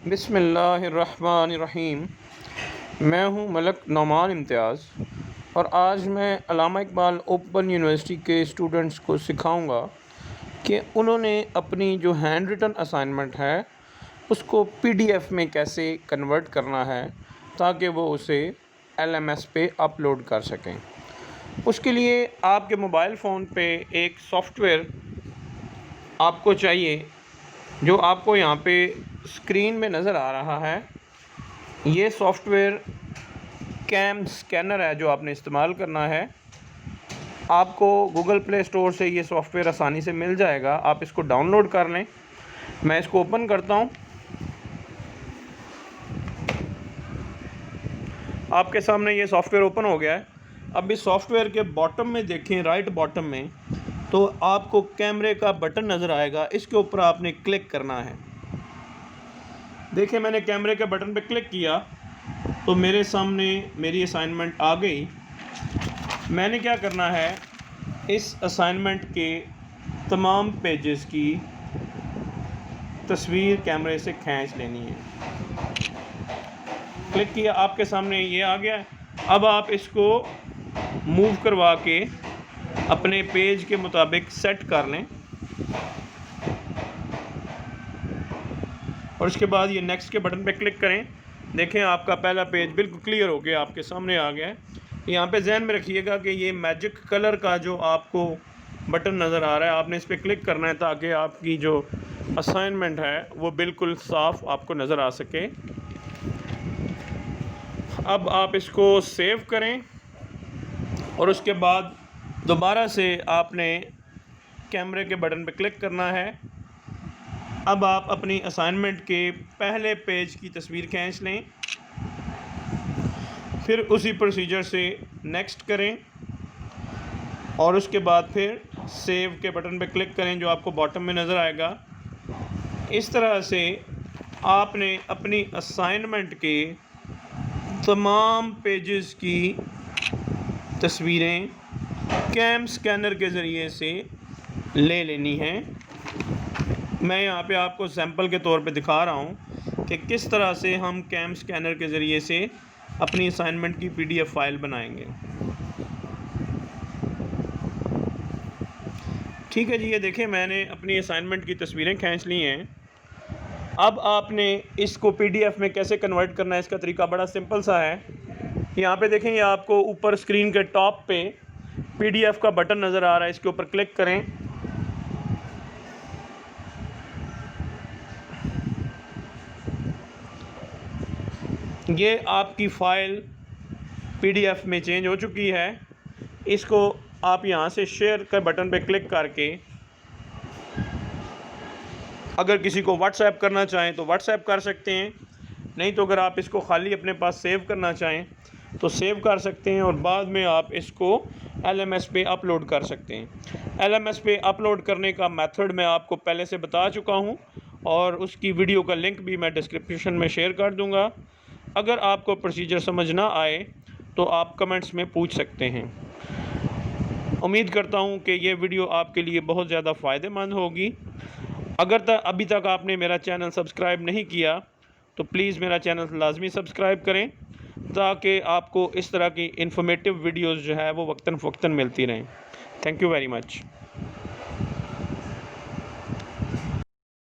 बिस्मिल्लाहिर्रहमानिर्रहीम। मैं हूं मलक नौमान इम्तियाज़ और आज मैं अल्लामा इकबाल ओपन यूनिवर्सिटी के स्टूडेंट्स को सिखाऊंगा कि उन्होंने अपनी जो हैंड रिटन असाइनमेंट है उसको पीडीएफ में कैसे कन्वर्ट करना है ताकि वो उसे एलएमएस पे अपलोड कर सकें। उसके लिए आपके मोबाइल फ़ोन पे एक सॉफ्टवेयर आपको चाहिए जो आपको यहाँ पे स्क्रीन में नज़र आ रहा है। ये सॉफ्टवेयर कैम स्कैनर है जो आपने इस्तेमाल करना है। आपको गूगल प्ले स्टोर से ये सॉफ्टवेयर आसानी से मिल जाएगा, आप इसको डाउनलोड कर लें। मैं इसको ओपन करता हूँ। आपके सामने ये सॉफ्टवेयर ओपन हो गया है। अब इस सॉफ्टवेयर के बॉटम में देखें, राइट बॉटम में तो आपको कैमरे का बटन नज़र आएगा, इसके ऊपर आपने क्लिक करना है। देखिए मैंने कैमरे के बटन पे क्लिक किया तो मेरे सामने मेरी असाइनमेंट आ गई। मैंने क्या करना है, इस असाइनमेंट के तमाम पेजेस की तस्वीर कैमरे से खींच लेनी है। क्लिक किया, आपके सामने ये आ गया। अब आप इसको मूव करवा के अपने पेज के मुताबिक सेट कर लें और उसके बाद ये नेक्स्ट के बटन पे क्लिक करें। देखें आपका पहला पेज बिल्कुल क्लियर हो गया, आपके सामने आ गया है। यहाँ पे ज़हन में रखिएगा कि ये मैजिक कलर का जो आपको बटन नज़र आ रहा है, आपने इस पर क्लिक करना है ताकि आपकी जो असाइनमेंट है वो बिल्कुल साफ़ आपको नज़र आ सके। अब आप इसको सेव करें और उसके बाद दोबारा से आपने कैमरे के बटन पर क्लिक करना है। अब आप अपनी असाइनमेंट के पहले पेज की तस्वीर खींच लें, फिर उसी प्रोसीजर से नेक्स्ट करें और उसके बाद फिर सेव के बटन पर क्लिक करें जो आपको बॉटम में नज़र आएगा। इस तरह से आपने अपनी असाइनमेंट के तमाम पेजेस की तस्वीरें कैम स्कैनर के ज़रिए से ले लेनी हैं। मैं यहाँ पे आपको सैंपल के तौर पे दिखा रहा हूँ कि किस तरह से हम कैम स्कैनर के ज़रिए से अपनी असाइनमेंट की पीडीएफ फाइल बनाएंगे। ठीक है जी, ये देखें मैंने अपनी असाइनमेंट की तस्वीरें खींच ली हैं। अब आपने इसको पीडीएफ में कैसे कन्वर्ट करना है, इसका तरीका बड़ा सिंपल सा है। यहाँ पे देखें, ये आपको ऊपर स्क्रीन के टॉप पे पीडीएफ का बटन नज़र आ रहा है, इसके ऊपर क्लिक करें। ये आपकी फ़ाइल पीडीएफ में चेंज हो चुकी है। इसको आप यहाँ से शेयर के बटन पे क्लिक करके अगर किसी को व्हाट्सएप करना चाहें तो व्हाट्सएप कर सकते हैं, नहीं तो अगर आप इसको ख़ाली अपने पास सेव करना चाहें तो सेव कर सकते हैं और बाद में आप इसको एलएमएस पे अपलोड कर सकते हैं। एलएमएस पे अपलोड करने का मेथड मैं आपको पहले से बता चुका हूँ और उसकी वीडियो का लिंक भी मैं डिस्क्रिप्शन में शेयर कर दूँगा। अगर आपको प्रोसीजर समझ ना आए तो आप कमेंट्स में पूछ सकते हैं। उम्मीद करता हूँ कि ये वीडियो आपके लिए बहुत ज़्यादा फ़ायदेमंद होगी। अगर अभी तक आपने मेरा चैनल सब्सक्राइब नहीं किया तो प्लीज़ मेरा चैनल लाजमी सब्सक्राइब करें ताकि आपको इस तरह की इन्फॉर्मेटिव वीडियोज़ जो है वो वक्तन फ़वक्तन मिलती रहें। Thank you very much.